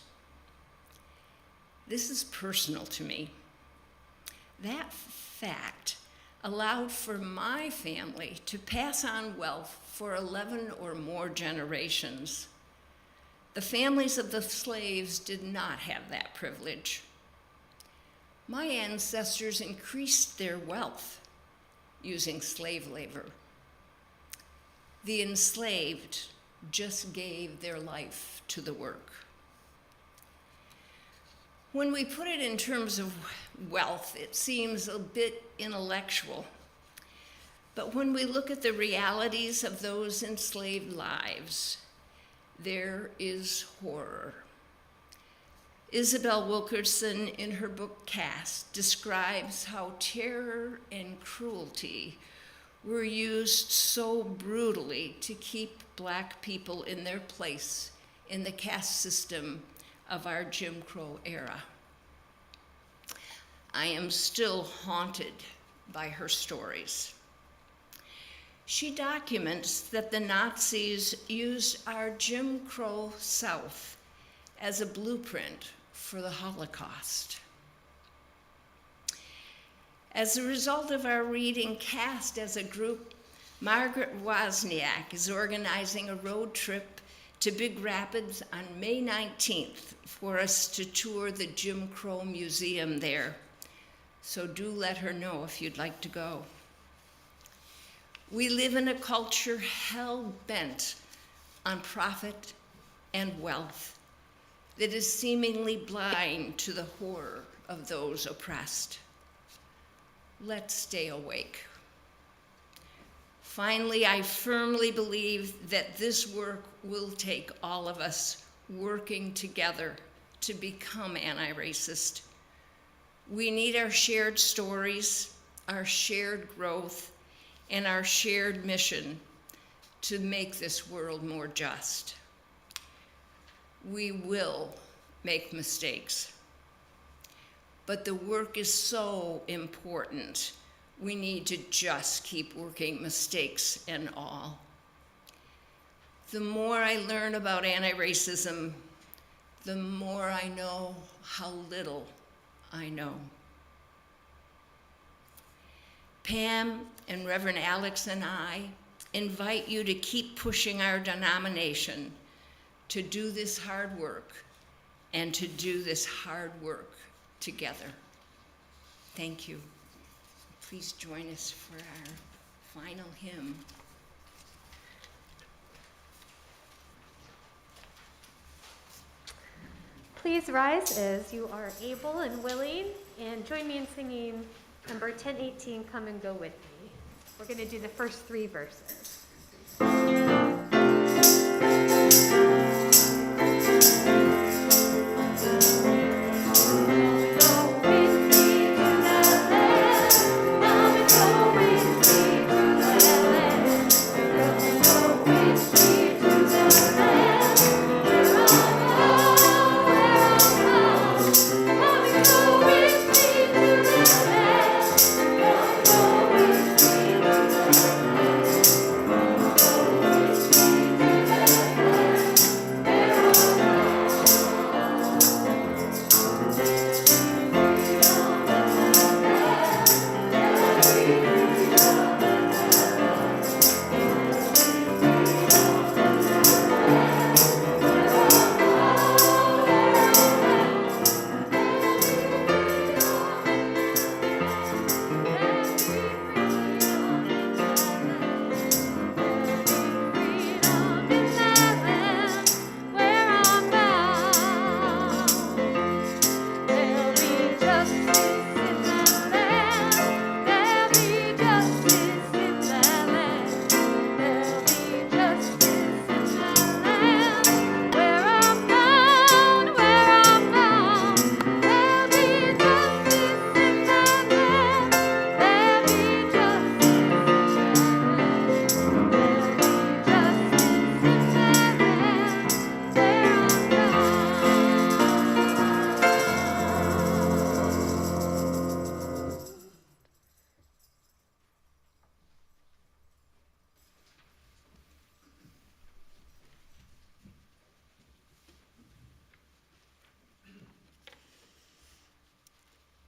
This is personal to me. That fact allowed for my family to pass on wealth for 11 or more generations. The families of the slaves did not have that privilege. My ancestors increased their wealth using slave labor. The enslaved just gave their life to the work. When we put it in terms of wealth, it seems a bit intellectual. But when we look at the realities of those enslaved lives, there is horror. Isabel Wilkerson, in her book Caste, describes how terror and cruelty were used so brutally to keep Black people in their place in the caste system of our Jim Crow era. I am still haunted by her stories. She documents that the Nazis used our Jim Crow South as a blueprint for the Holocaust. As a result of our reading Caste as a group, Margaret Wozniak is organizing a road trip to Big Rapids on May 19th for us to tour the Jim Crow Museum there. So do let her know if you'd like to go. We live in a culture hell-bent on profit and wealth that is seemingly blind to the horror of those oppressed. Let's stay awake. Finally, I firmly believe that this work will take all of us working together to become anti-racist. We need our shared stories, our shared growth, and our shared mission to make this world more just. We will make mistakes, but the work is so important. We need to just keep working, mistakes and all. The more I learn about anti-racism, the more I know how little I know. Pam and Reverend Alex and I invite you to keep pushing our denomination to do this hard work and to do this hard work together. Thank you. Please join us for our final hymn. Please rise as you are able and willing, and join me in singing number 1018, Come and Go With Me. We're going to do the first 3 verses.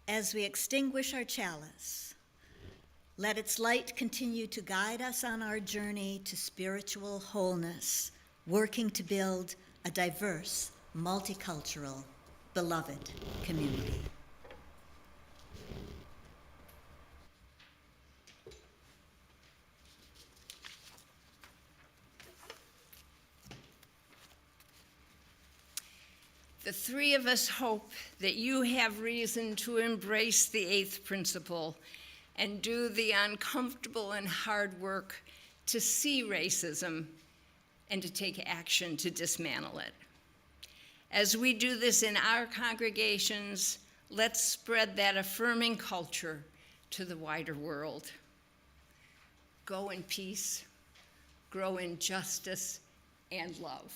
As we extinguish our chalice, let its light continue to guide us on our journey to spiritual wholeness, working to build a diverse, multicultural, beloved community. The 3 of us hope that you have reason to embrace the 8th principle and do the uncomfortable and hard work to see racism and to take action to dismantle it. As we do this in our congregations, let's spread that affirming culture to the wider world. Go in peace, grow in justice and love.